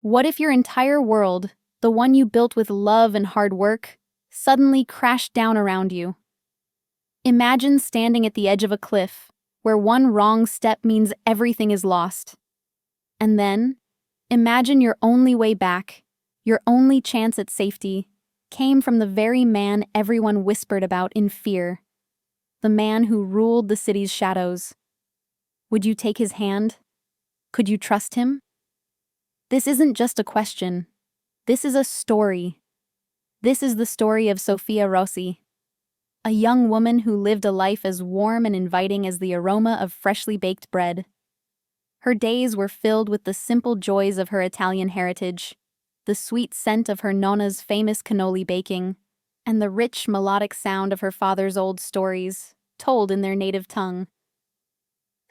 What if your entire world, the one you built with love and hard work, suddenly crashed down around you? Imagine standing at the edge of a cliff, where one wrong step means everything is lost. And then, imagine your only way back, your only chance at safety, came from the very man everyone whispered about in fear, the man who ruled the city's shadows. Would you take his hand? Could you trust him? This isn't just a question. This is a story. This is the story of Sofia Rossi, a young woman who lived a life as warm and inviting as the aroma of freshly baked bread. Her days were filled with the simple joys of her Italian heritage, the sweet scent of her nonna's famous cannoli baking, and the rich melodic sound of her father's old stories, told in their native tongue.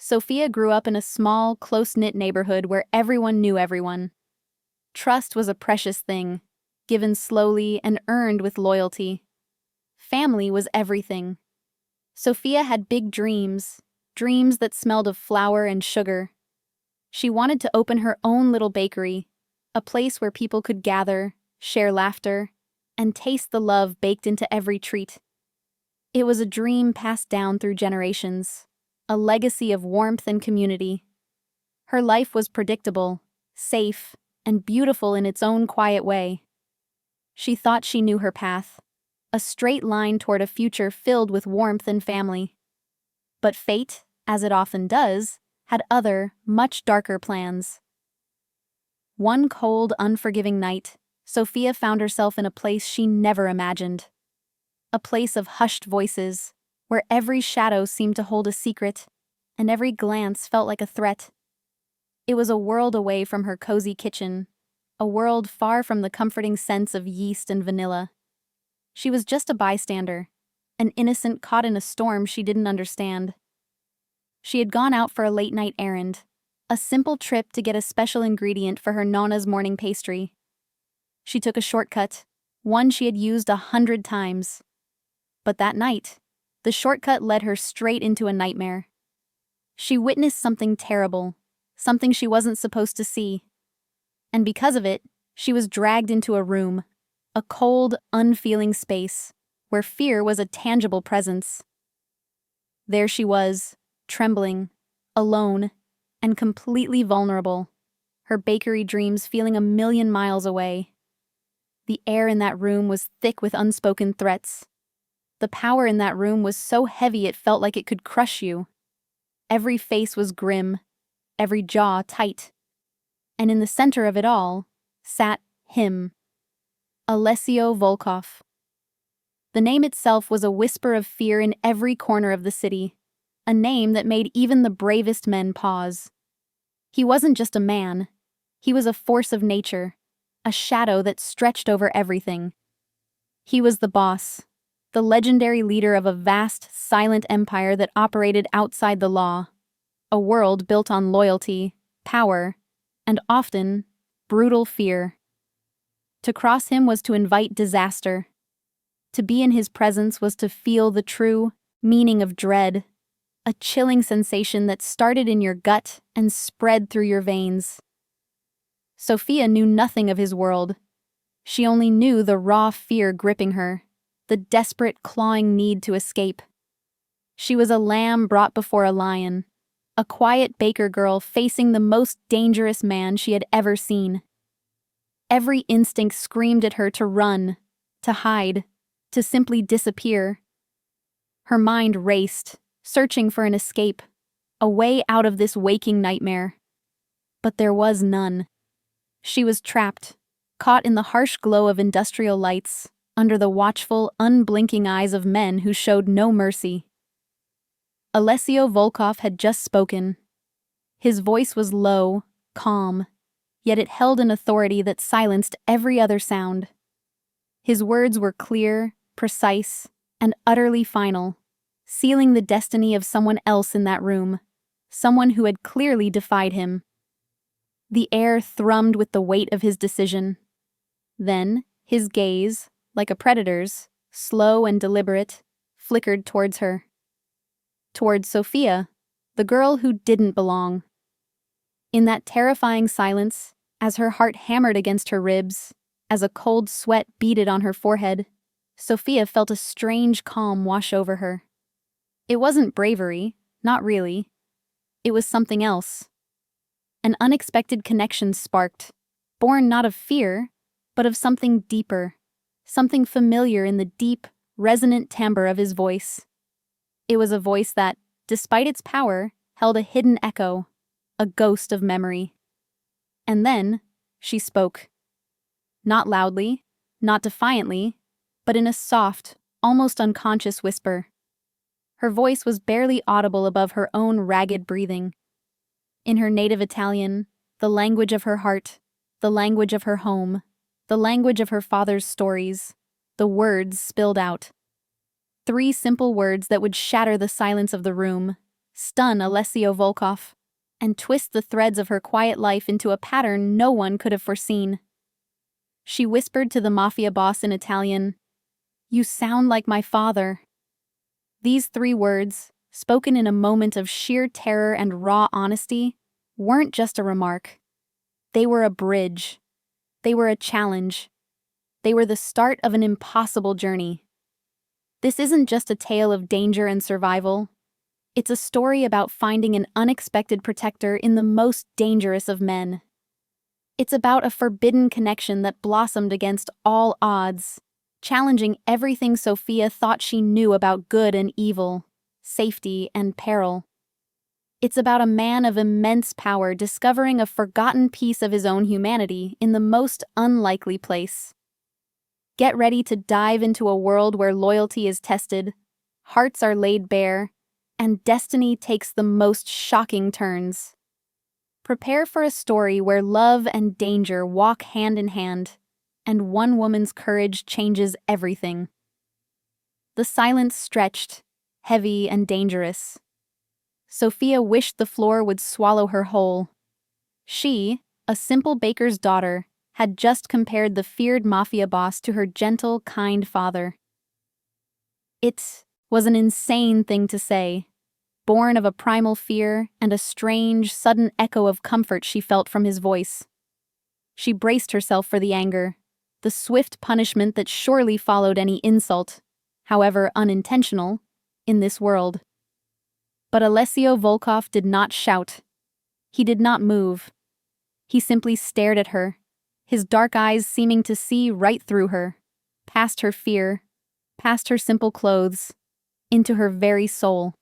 Sofia grew up in a small, close-knit neighborhood where everyone knew everyone. Trust was a precious thing, given slowly and earned with loyalty. Family was everything. Sofia had big dreams, dreams that smelled of flour and sugar. She wanted to open her own little bakery, a place where people could gather, share laughter, and taste the love baked into every treat. It was a dream passed down through generations, a legacy of warmth and community. Her life was predictable, safe, and beautiful in its own quiet way. She thought she knew her path, a straight line toward a future filled with warmth and family. But fate, as it often does, had other, much darker plans. One cold, unforgiving night, Sofia found herself in a place she never imagined. A place of hushed voices, where every shadow seemed to hold a secret, and every glance felt like a threat. It was a world away from her cozy kitchen, a world far from the comforting scents of yeast and vanilla. She was just a bystander, an innocent caught in a storm she didn't understand. She had gone out for a late-night errand, a simple trip to get a special ingredient for her nonna's morning pastry. She took a shortcut, one she had used 100 times. But that night, the shortcut led her straight into a nightmare. She witnessed something terrible, something she wasn't supposed to see. And because of it, she was dragged into a room, a cold, unfeeling space, where fear was a tangible presence. There she was, trembling, alone, and completely vulnerable, her bakery dreams feeling 1,000,000 miles away. The air in that room was thick with unspoken threats. The power in that room was so heavy it felt like it could crush you. Every face was grim, every jaw tight. And in the center of it all sat him, Alessio Volkov. The name itself was a whisper of fear in every corner of the city, a name that made even the bravest men pause. He wasn't just a man, he was a force of nature, a shadow that stretched over everything. He was the boss, the legendary leader of a vast, silent empire that operated outside the law, a world built on loyalty, power, and often, brutal fear. To cross him was to invite disaster. To be in his presence was to feel the true meaning of dread, a chilling sensation that started in your gut and spread through your veins. Sofia knew nothing of his world. She only knew the raw fear gripping her, the desperate, clawing need to escape. She was a lamb brought before a lion, a quiet baker girl facing the most dangerous man she had ever seen. Every instinct screamed at her to run, to hide, to simply disappear. Her mind raced, searching for an escape, a way out of this waking nightmare. But there was none. She was trapped, caught in the harsh glow of industrial lights, under the watchful, unblinking eyes of men who showed no mercy. Alessio Volkov had just spoken. His voice was low, calm, yet it held an authority that silenced every other sound. His words were clear, precise, and utterly final, sealing the destiny of someone else in that room, someone who had clearly defied him. The air thrummed with the weight of his decision. Then, his gaze, like a predator's, slow and deliberate, flickered towards her. Towards Sofia, the girl who didn't belong. In that terrifying silence, As her heart hammered against her ribs, as a cold sweat beaded on her forehead, Sophia felt a strange calm wash over her. It wasn't bravery, not really. It was something else. An unexpected connection sparked, born not of fear, but of something deeper, something familiar in the deep, resonant timbre of his voice. It was a voice that, despite its power, held a hidden echo, a ghost of memory. And then, she spoke. Not loudly, not defiantly, but in a soft, almost unconscious whisper. Her voice was barely audible above her own ragged breathing. In her native Italian, the language of her heart, the language of her home, the language of her father's stories, the words spilled out. 3 simple words that would shatter the silence of the room, stun Alessio Volkov, and twist the threads of her quiet life into a pattern no one could have foreseen. She whispered to the Mafia boss in Italian, "You sound like my father." These 3 words, spoken in a moment of sheer terror and raw honesty, weren't just a remark. They were a bridge. They were a challenge. They were the start of an impossible journey. This isn't just a tale of danger and survival. It's a story about finding an unexpected protector in the most dangerous of men. It's about a forbidden connection that blossomed against all odds, challenging everything Sophia thought she knew about good and evil, safety and peril. It's about a man of immense power discovering a forgotten piece of his own humanity in the most unlikely place. Get ready to dive into a world where loyalty is tested, hearts are laid bare, and destiny takes the most shocking turns. Prepare for a story where love and danger walk hand in hand, and one woman's courage changes everything. The silence stretched, heavy and dangerous. Sophia wished the floor would swallow her whole. She, a simple baker's daughter, had just compared the feared Mafia boss to her gentle, kind father. It was an insane thing to say, born of a primal fear and a strange, sudden echo of comfort she felt from his voice. She braced herself for the anger, the swift punishment that surely followed any insult, however unintentional, in this world. But Alessio Volkov did not shout. He did not move. He simply stared at her, his dark eyes seeming to see right through her, past her fear, past her simple clothes, into her very soul.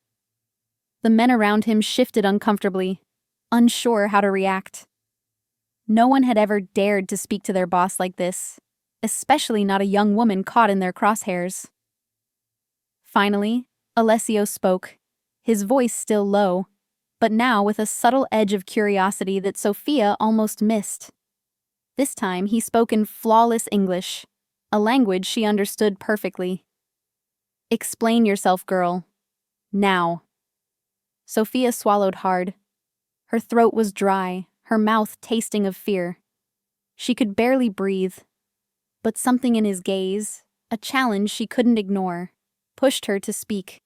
The men around him shifted uncomfortably, unsure how to react. No one had ever dared to speak to their boss like this, especially not a young woman caught in their crosshairs. Finally, Alessio spoke, his voice still low, but now with a subtle edge of curiosity that Sophia almost missed. This time he spoke in flawless English, a language she understood perfectly. "Explain yourself, girl. Now." Sophia swallowed hard. Her throat was dry, her mouth tasting of fear. She could barely breathe. But something in his gaze, a challenge she couldn't ignore, pushed her to speak.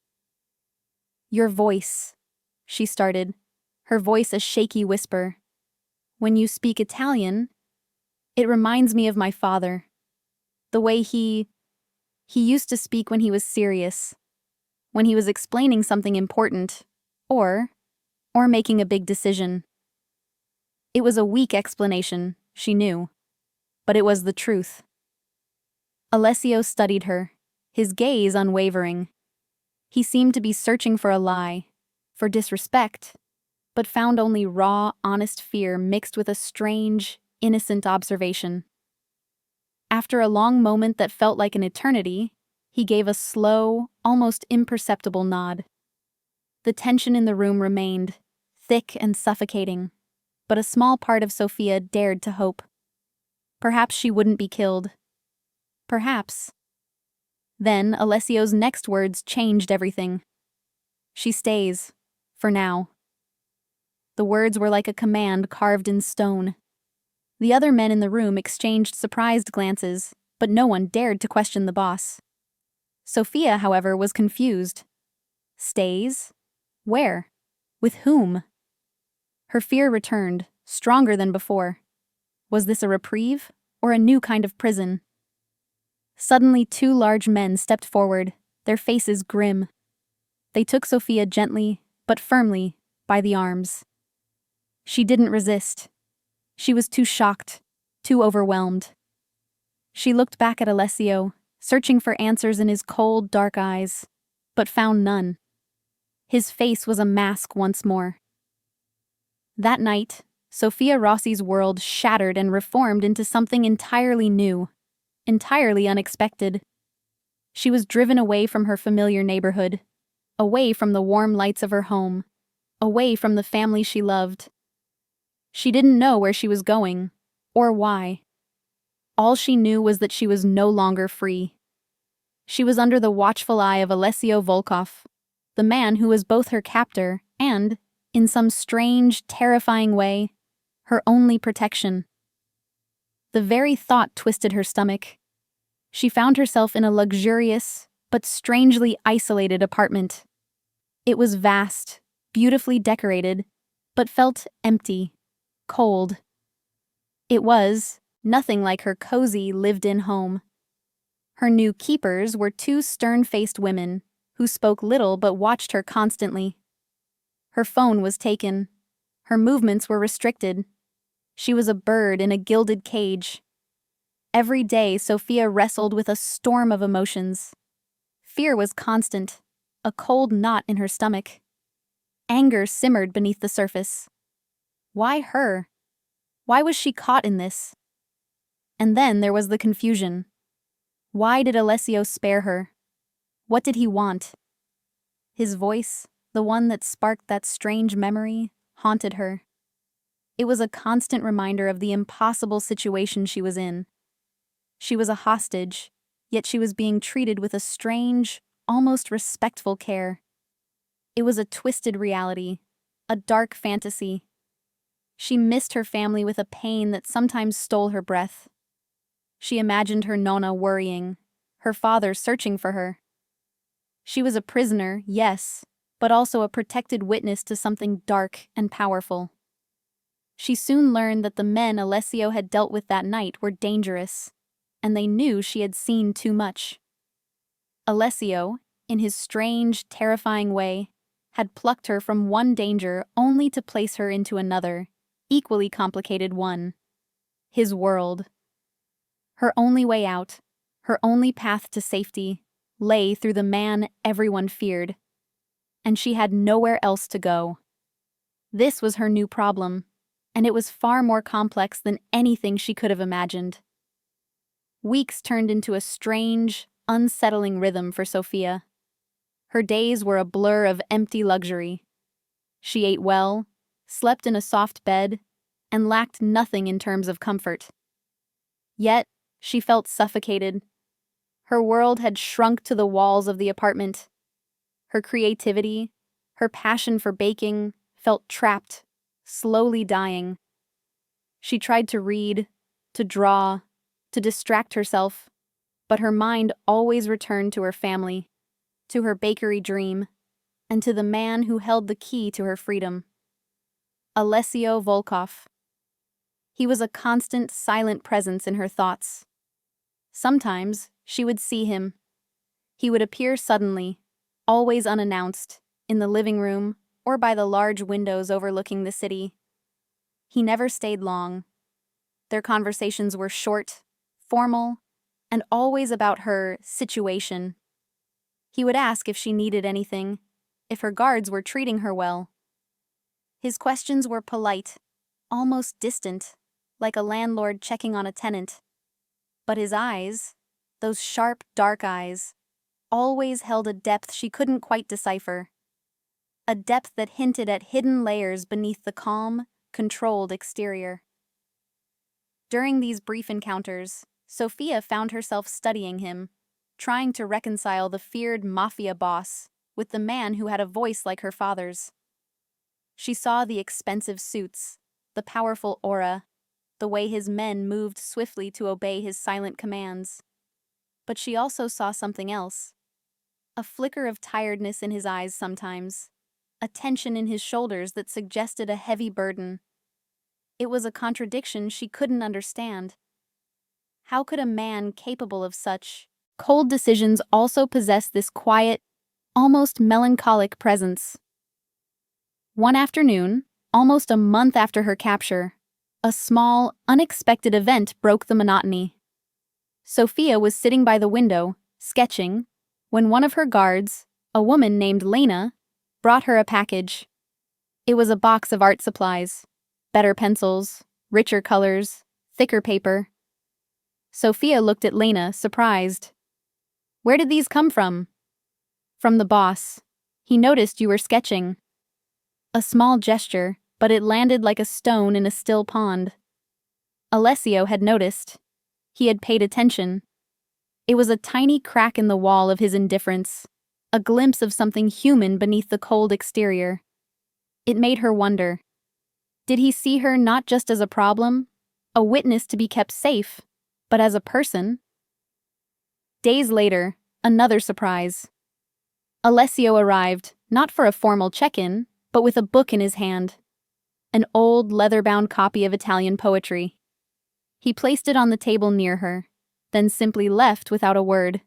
"Your voice," she started, her voice a shaky whisper. "When you speak Italian, it reminds me of my father. The way he used to speak when he was serious, when he was explaining something important, or making a big decision." It was a weak explanation, she knew, but it was the truth. Alessio studied her, his gaze unwavering. He seemed to be searching for a lie, for disrespect, but found only raw, honest fear mixed with a strange, innocent observation. After a long moment that felt like an eternity, he gave a slow, almost imperceptible nod. The tension in the room remained, thick and suffocating, but a small part of Sophia dared to hope. Perhaps she wouldn't be killed. Perhaps. Then Alessio's next words changed everything. "She stays, for now." The words were like a command carved in stone. The other men in the room exchanged surprised glances, but no one dared to question the boss. Sophia, however, was confused. Stays? Where? With whom? Her fear returned, stronger than before. Was this a reprieve, or a new kind of prison? Suddenly, two large men stepped forward, their faces grim. They took Sophia gently, but firmly, by the arms. She didn't resist. She was too shocked, too overwhelmed. She looked back at Alessio, searching for answers in his cold, dark eyes, but found none. His face was a mask once more. That night, Sophia Rossi's world shattered and reformed into something entirely new, entirely unexpected. She was driven away from her familiar neighborhood, away from the warm lights of her home, away from the family she loved. She didn't know where she was going, or why. All she knew was that she was no longer free. She was under the watchful eye of Alessio Volkov, the man who was both her captor and, in some strange, terrifying way, her only protection. The very thought twisted her stomach. She found herself in a luxurious, but strangely isolated apartment. It was vast, beautifully decorated, but felt empty, cold. It was nothing like her cozy, lived-in home. Her new keepers were two stern-faced women who spoke little but watched her constantly. Her phone was taken. Her movements were restricted. She was a bird in a gilded cage. Every day, Sophia wrestled with a storm of emotions. Fear was constant, a cold knot in her stomach. Anger simmered beneath the surface. Why her? Why was she caught in this? And then there was the confusion. Why did Alessio spare her? What did he want? His voice, the one that sparked that strange memory, haunted her. It was a constant reminder of the impossible situation she was in. She was a hostage, yet she was being treated with a strange, almost respectful care. It was a twisted reality, a dark fantasy. She missed her family with a pain that sometimes stole her breath. She imagined her nonna worrying, her father searching for her. She was a prisoner, yes, but also a protected witness to something dark and powerful. She soon learned that the men Alessio had dealt with that night were dangerous, and they knew she had seen too much. Alessio, in his strange, terrifying way, had plucked her from one danger only to place her into another, equally complicated one. His world. Her only way out, her only path to safety, lay through the man everyone feared. And she had nowhere else to go. This was her new problem, and it was far more complex than anything she could have imagined. Weeks turned into a strange, unsettling rhythm for Sophia. Her days were a blur of empty luxury. She ate well, slept in a soft bed, and lacked nothing in terms of comfort. Yet, she felt suffocated. Her world had shrunk to the walls of the apartment. Her creativity, her passion for baking, felt trapped, slowly dying. She tried to read, to draw, to distract herself, but her mind always returned to her family, to her bakery dream, and to the man who held the key to her freedom. Alessio Volkov. He was a constant, silent presence in her thoughts. Sometimes she would see him. He would appear suddenly, always unannounced, in the living room or by the large windows overlooking the city. He never stayed long. Their conversations were short, formal, and always about her situation. He would ask if she needed anything, if her guards were treating her well. His questions were polite, almost distant, like a landlord checking on a tenant. But his eyes, those sharp, dark eyes, always held a depth she couldn't quite decipher. A depth that hinted at hidden layers beneath the calm, controlled exterior. During these brief encounters, Sophia found herself studying him, trying to reconcile the feared Mafia boss with the man who had a voice like her father's. She saw the expensive suits, the powerful aura, the way his men moved swiftly to obey his silent commands. But she also saw something else. A flicker of tiredness in his eyes sometimes, a tension in his shoulders that suggested a heavy burden. It was a contradiction she couldn't understand. How could a man capable of such cold decisions also possess this quiet, almost melancholic presence? One afternoon, almost a month after her capture, a small, unexpected event broke the monotony. Sophia was sitting by the window, sketching, when one of her guards, a woman named Lena, brought her a package. It was a box of art supplies, better pencils, richer colors, thicker paper. Sophia looked at Lena, surprised. "Where did these come from?" "From the boss. He noticed you were sketching." A small gesture, but it landed like a stone in a still pond. Alessio had noticed. He had paid attention. It was a tiny crack in the wall of his indifference, a glimpse of something human beneath the cold exterior. It made her wonder. Did he see her not just as a problem, a witness to be kept safe, but as a person? Days later, another surprise. Alessio arrived, not for a formal check-in, but with a book in his hand. An old, leather-bound copy of Italian poetry. He placed it on the table near her, then simply left without a word.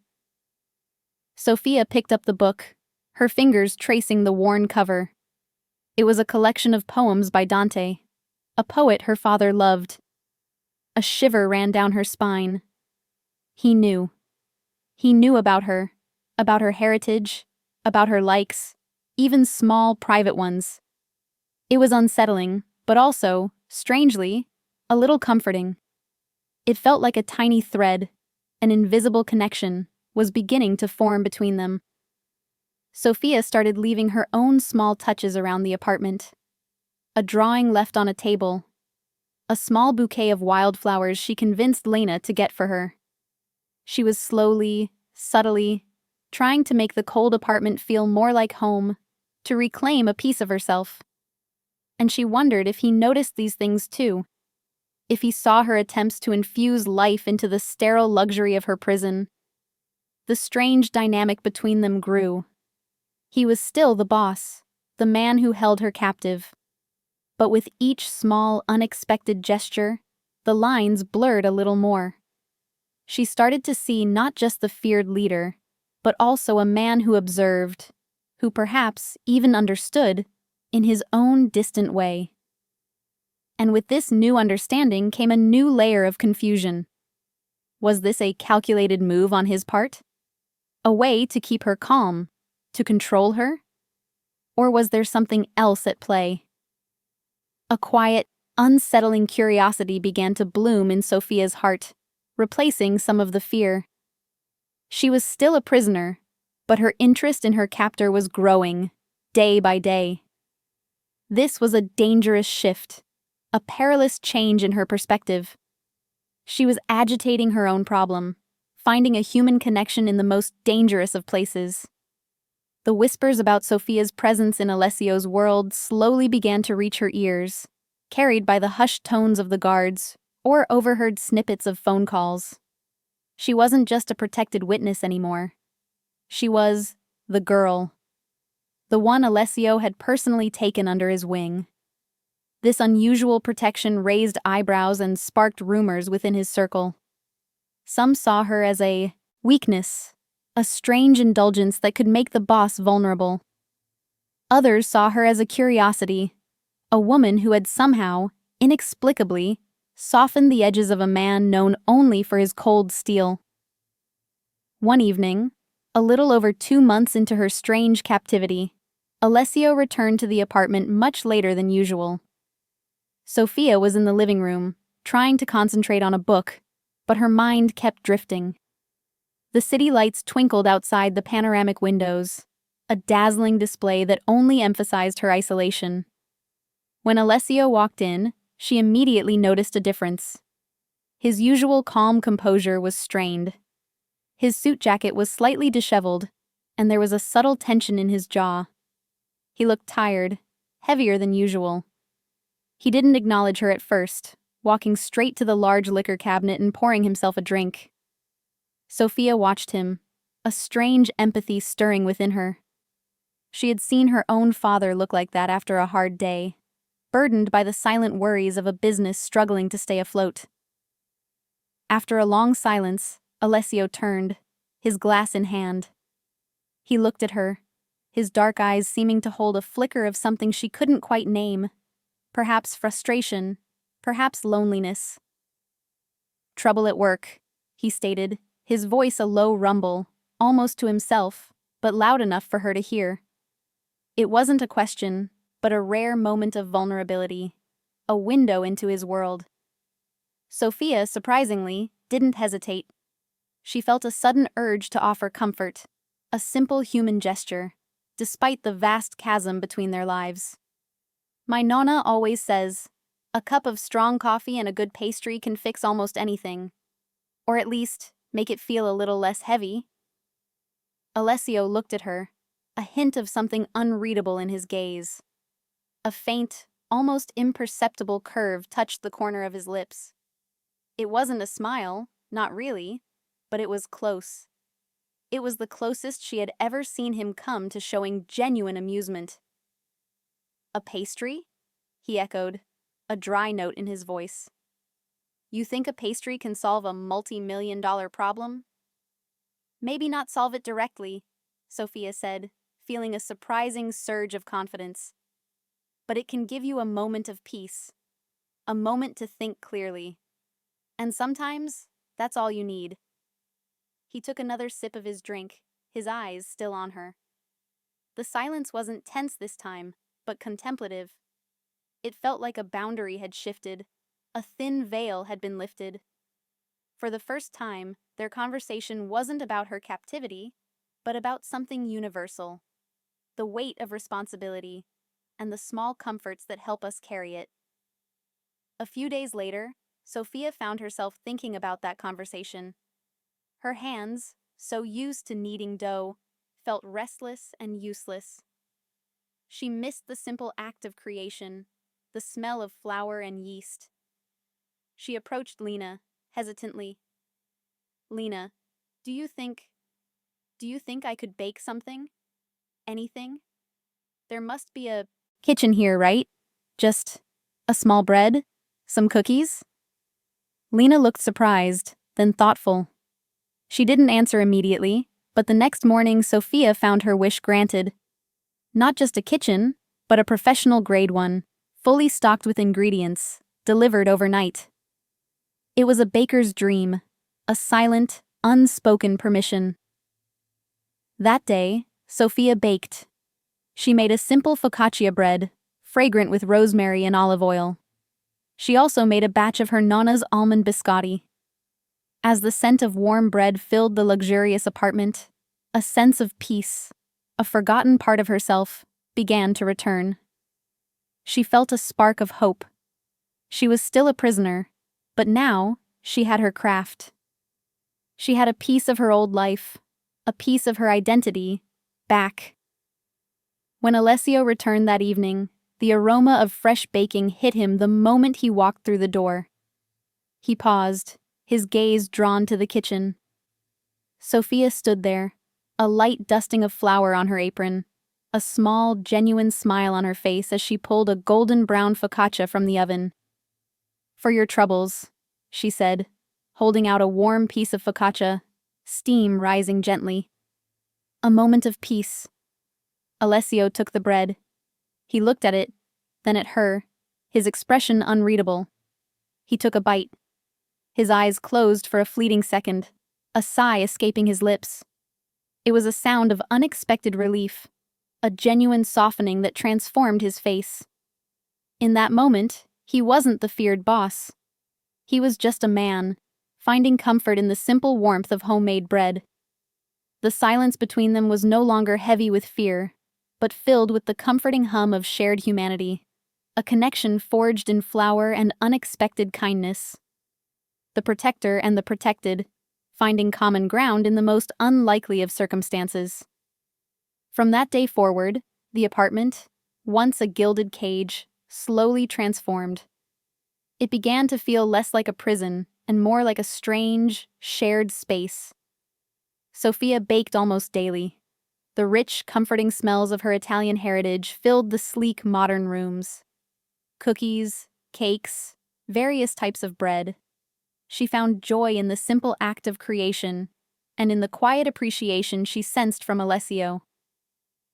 Sophia picked up the book, her fingers tracing the worn cover. It was a collection of poems by Dante, a poet her father loved. A shiver ran down her spine. He knew. He knew about her heritage, about her likes, even small, private ones. It was unsettling, but also, strangely, a little comforting. It felt like a tiny thread, an invisible connection, was beginning to form between them. Sophia started leaving her own small touches around the apartment. A drawing left on a table. A small bouquet of wildflowers she convinced Lena to get for her. She was slowly, subtly, trying to make the cold apartment feel more like home, to reclaim a piece of herself. And she wondered if he noticed these things too. If he saw her attempts to infuse life into the sterile luxury of her prison. The strange dynamic between them grew. He was still the boss, the man who held her captive. But with each small, unexpected gesture, the lines blurred a little more. She started to see not just the feared leader, but also a man who observed, who perhaps even understood, in his own distant way. And with this new understanding came a new layer of confusion. Was this a calculated move on his part? A way to keep her calm, to control her? Or was there something else at play? A quiet, unsettling curiosity began to bloom in Sophia's heart, replacing some of the fear. She was still a prisoner, but her interest in her captor was growing, day by day. This was a dangerous shift, a perilous change in her perspective. She was agitating her own problem, finding a human connection in the most dangerous of places. The whispers about Sophia's presence in Alessio's world slowly began to reach her ears, carried by the hushed tones of the guards or overheard snippets of phone calls. She wasn't just a protected witness anymore. She was the girl. The one Alessio had personally taken under his wing. This unusual protection raised eyebrows and sparked rumors within his circle. Some saw her as a weakness, a strange indulgence that could make the boss vulnerable. Others saw her as a curiosity, a woman who had somehow, inexplicably, softened the edges of a man known only for his cold steel. One evening, a little over 2 months into her strange captivity, Alessio returned to the apartment much later than usual. Sophia was in the living room, trying to concentrate on a book, but her mind kept drifting. The city lights twinkled outside the panoramic windows, a dazzling display that only emphasized her isolation. When Alessio walked in, she immediately noticed a difference. His usual calm composure was strained. His suit jacket was slightly disheveled, and there was a subtle tension in his jaw. He looked tired, heavier than usual. He didn't acknowledge her at first, walking straight to the large liquor cabinet and pouring himself a drink. Sophia watched him, a strange empathy stirring within her. She had seen her own father look like that after a hard day, burdened by the silent worries of a business struggling to stay afloat. After a long silence, Alessio turned, his glass in hand. He looked at her, his dark eyes seeming to hold a flicker of something she couldn't quite name. Perhaps frustration, perhaps loneliness. "Trouble at work," he stated, his voice a low rumble, almost to himself, but loud enough for her to hear. It wasn't a question, but a rare moment of vulnerability, a window into his world. Sophia, surprisingly, didn't hesitate. She felt a sudden urge to offer comfort, a simple human gesture, despite the vast chasm between their lives. "My nonna always says, a cup of strong coffee and a good pastry can fix almost anything. Or at least, make it feel a little less heavy." Alessio looked at her, a hint of something unreadable in his gaze. A faint, almost imperceptible curve touched the corner of his lips. It wasn't a smile, not really, but it was close. It was the closest she had ever seen him come to showing genuine amusement. "A pastry?" he echoed, a dry note in his voice. "You think a pastry can solve a multi-million-dollar problem?" "Maybe not solve it directly," Sophia said, feeling a surprising surge of confidence. "But it can give you a moment of peace, a moment to think clearly. And sometimes, that's all you need." He took another sip of his drink, his eyes still on her. The silence wasn't tense this time, but contemplative. It felt like a boundary had shifted, a thin veil had been lifted. For the first time, their conversation wasn't about her captivity, but about something universal. The weight of responsibility, and the small comforts that help us carry it. A few days later, Sophia found herself thinking about that conversation. Her hands, so used to kneading dough, felt restless and useless. She missed the simple act of creation, the smell of flour and yeast. She approached Lena, hesitantly. "Lena, do you think I could bake something? Anything? There must be a kitchen here, right? Just a small bread? Some cookies?" Lena looked surprised, then thoughtful. She didn't answer immediately, but the next morning Sophia found her wish granted. Not just a kitchen, but a professional-grade one, fully stocked with ingredients, delivered overnight. It was a baker's dream, a silent, unspoken permission. That day, Sophia baked. She made a simple focaccia bread, fragrant with rosemary and olive oil. She also made a batch of her nonna's almond biscotti. As the scent of warm bread filled the luxurious apartment, a sense of peace, a forgotten part of herself, began to return. She felt a spark of hope. She was still a prisoner, but now she had her craft. She had a piece of her old life, a piece of her identity, back. When Alessio returned that evening, the aroma of fresh baking hit him the moment he walked through the door. He paused, his gaze drawn to the kitchen. Sophia stood there, a light dusting of flour on her apron, a small, genuine smile on her face as she pulled a golden brown focaccia from the oven. "For your troubles," she said, holding out a warm piece of focaccia, steam rising gently. A moment of peace. Alessio took the bread. He looked at it, then at her, his expression unreadable. He took a bite. His eyes closed for a fleeting second, a sigh escaping his lips. It was a sound of unexpected relief, a genuine softening that transformed his face. In that moment, he wasn't the feared boss. He was just a man, finding comfort in the simple warmth of homemade bread. The silence between them was no longer heavy with fear, but filled with the comforting hum of shared humanity, a connection forged in flour and unexpected kindness. The protector and the protected, finding common ground in the most unlikely of circumstances. From that day forward, the apartment, once a gilded cage, slowly transformed. It began to feel less like a prison and more like a strange, shared space. Sophia baked almost daily. The rich, comforting smells of her Italian heritage filled the sleek, modern rooms. cookies, cakes, various types of bread. She found joy in the simple act of creation and in the quiet appreciation she sensed from Alessio.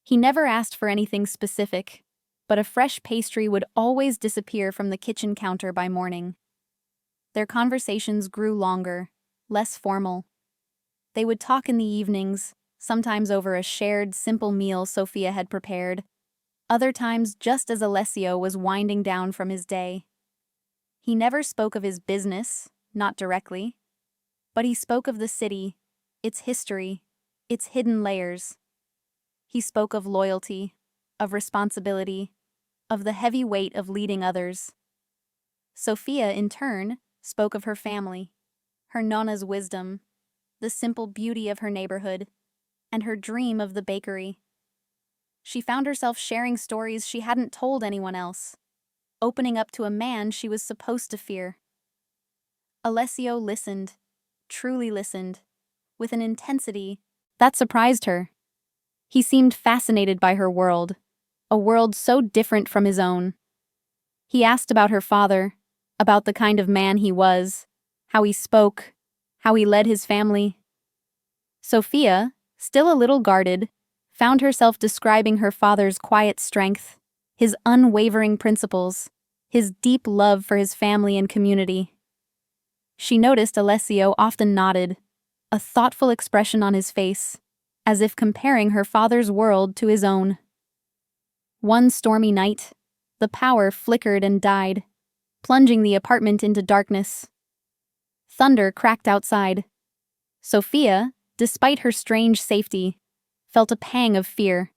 He never asked for anything specific, but a fresh pastry would always disappear from the kitchen counter by morning. Their conversations grew longer, less formal. They would talk in the evenings, sometimes over a shared, simple meal Sophia had prepared, other times just as Alessio was winding down from his day. He never spoke of his business, not directly, but he spoke of the city, its history, its hidden layers. He spoke of loyalty, of responsibility, of the heavy weight of leading others. Sophia, in turn, spoke of her family, her nonna's wisdom, the simple beauty of her neighborhood, and her dream of the bakery. She found herself sharing stories she hadn't told anyone else, opening up to a man she was supposed to fear. Alessio listened, truly listened, with an intensity that surprised her. He seemed fascinated by her world, a world so different from his own. He asked about her father, about the kind of man he was, how he spoke, how he led his family. Sophia, still a little guarded, found herself describing her father's quiet strength, his unwavering principles, his deep love for his family and community. She noticed Alessio often nodded, a thoughtful expression on his face, as if comparing her father's world to his own. One stormy night, the power flickered and died, plunging the apartment into darkness. Thunder cracked outside. Sophia, despite her strange safety, felt a pang of fear.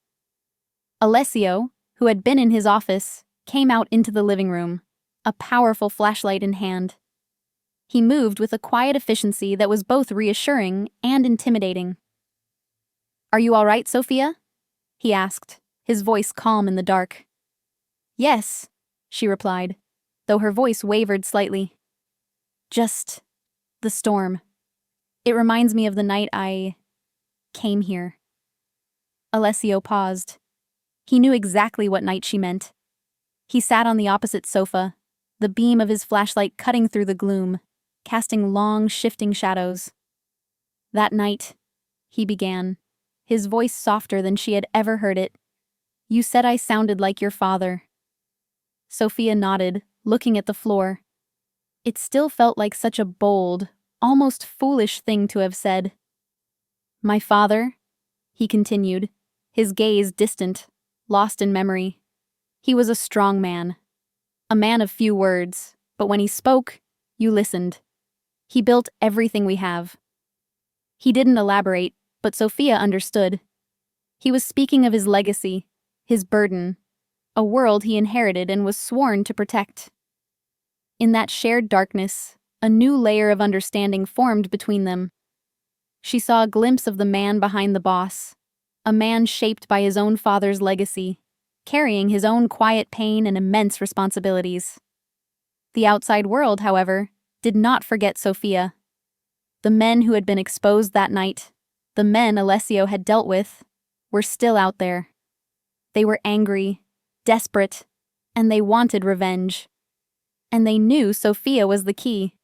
Alessio, who had been in his office, came out into the living room, a powerful flashlight in hand. He moved with a quiet efficiency that was both reassuring and intimidating. "Are you all right, Sophia?" he asked, his voice calm in the dark. "Yes," she replied, though her voice wavered slightly. "Just the storm. It reminds me of the night I came here." Alessio paused. He knew exactly what night she meant. He sat on the opposite sofa, the beam of his flashlight cutting through the gloom, casting long, shifting shadows. "That night," he began, his voice softer than she had ever heard it, "you said I sounded like your father." Sophia nodded, looking at the floor. It still felt like such a bold, almost foolish thing to have said. "My father," he continued, his gaze distant, lost in memory. "He was a strong man. A man of few words, but when he spoke, you listened. He built everything we have." He didn't elaborate, but Sophia understood. He was speaking of his legacy, his burden, a world he inherited and was sworn to protect. In that shared darkness, a new layer of understanding formed between them. She saw a glimpse of the man behind the boss, a man shaped by his own father's legacy, carrying his own quiet pain and immense responsibilities. The outside world, however, did not forget Sophia. The men who had been exposed that night, the men Alessio had dealt with, were still out there. They were angry, desperate, and they wanted revenge. And they knew Sophia was the key.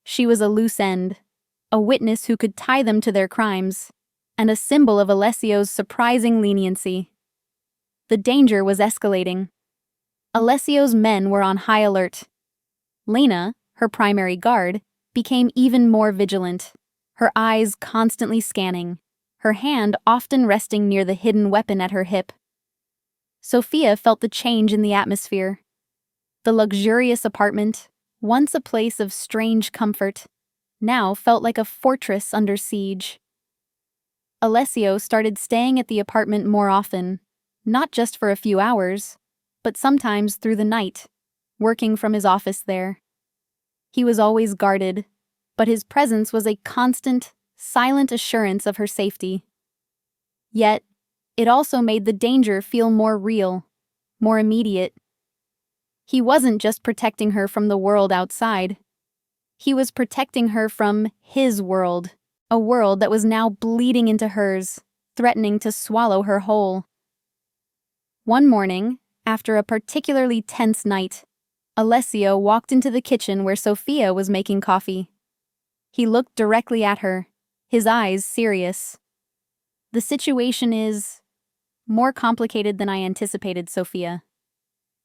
She was a loose end, a witness who could tie them to their crimes, and a symbol of Alessio's surprising leniency. The danger was escalating. Alessio's men were on high alert. Lena, her primary guard, became even more vigilant, her eyes constantly scanning, her hand often resting near the hidden weapon at her hip. Sophia felt the change in the atmosphere. The luxurious apartment, once a place of strange comfort, now felt like a fortress under siege. Alessio started staying at the apartment more often, not just for a few hours, but sometimes through the night, working from his office there. He was always guarded, but his presence was a constant, silent assurance of her safety. Yet, it also made the danger feel more real, more immediate. He wasn't just protecting her from the world outside. He was protecting her from his world, a world that was now bleeding into hers, threatening to swallow her whole. One morning, After a particularly tense night, Alessio walked into the kitchen where Sophia was making coffee. He looked directly at her, his eyes serious. "The situation is more complicated than I anticipated, Sophia.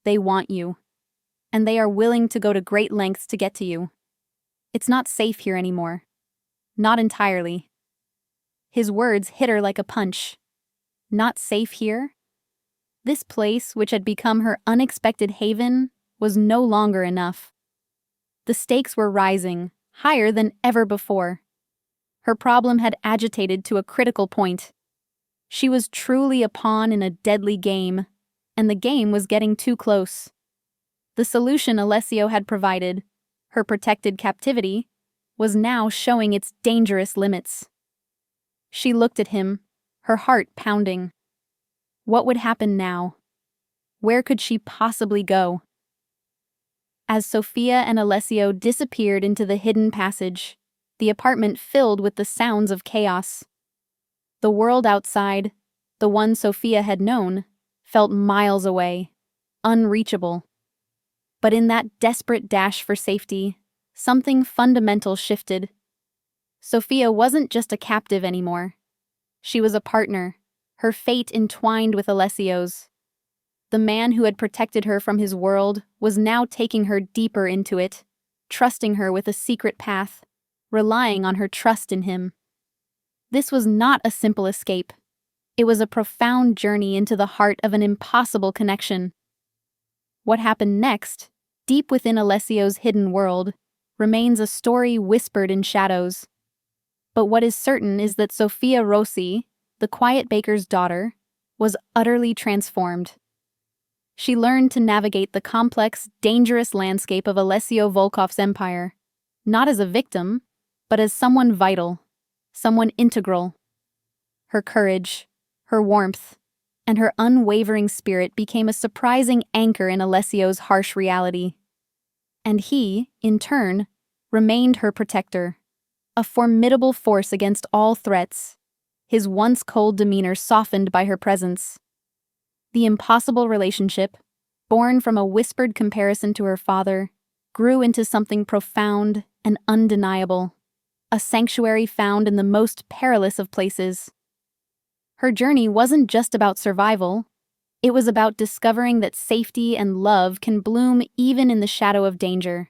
They want you, and they are willing to go to great lengths to get to you. It's not safe here anymore. Not entirely." His words hit her like a punch. Not safe here? This place, which had become her unexpected haven, was no longer enough. The stakes were rising, higher than ever before. Her problem had agitated to a critical point. She was truly a pawn in a deadly game, and the game was getting too close. The solution Alessio had provided, her protected captivity, was now showing its dangerous limits. She looked at him, her heart pounding. What would happen now? Where could she possibly go? As Sophia and Alessio disappeared into the hidden passage, the apartment filled with the sounds of chaos. The world outside, the one Sophia had known, felt miles away, unreachable. But in that desperate dash for safety, something fundamental shifted. Sophia wasn't just a captive anymore. She was a partner, her fate entwined with Alessio's. The man who had protected her from his world was now taking her deeper into it, trusting her with a secret path, relying on her trust in him. This was not a simple escape. It was a profound journey into the heart of an impossible connection. What happened next, deep within Alessio's hidden world, remains a story whispered in shadows. But what is certain is that Sophia Rossi, the quiet baker's daughter, was utterly transformed. She learned to navigate the complex, dangerous landscape of Alessio Volkov's empire, not as a victim, but as someone vital, someone integral. Her courage, her warmth, and her unwavering spirit became a surprising anchor in Alessio's harsh reality. And he, in turn, remained her protector, a formidable force against all threats, his once cold demeanor softened by her presence. The impossible relationship, born from a whispered comparison to her father, grew into something profound and undeniable, a sanctuary found in the most perilous of places. Her journey wasn't just about survival, it was about discovering that safety and love can bloom even in the shadow of danger,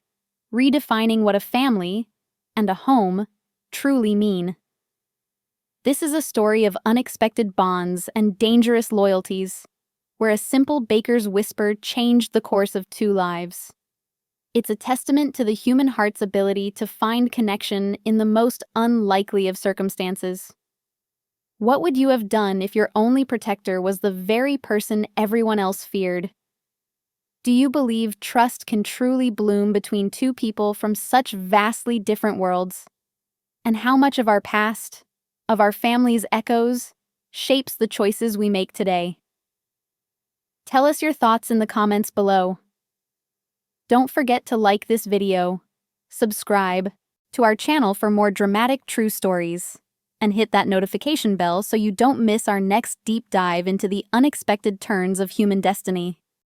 redefining what a family and a home truly mean. This is a story of unexpected bonds and dangerous loyalties, where a simple baker's whisper changed the course of two lives. It's a testament to the human heart's ability to find connection in the most unlikely of circumstances. What would you have done if your only protector was the very person everyone else feared? Do you believe trust can truly bloom between two people from such vastly different worlds? And how much of our past, of our family's echoes, shapes the choices we make today? Tell us your thoughts in the comments below. Don't forget to like this video, subscribe to our channel for more dramatic true stories, and hit that notification bell so you don't miss our next deep dive into the unexpected turns of human destiny.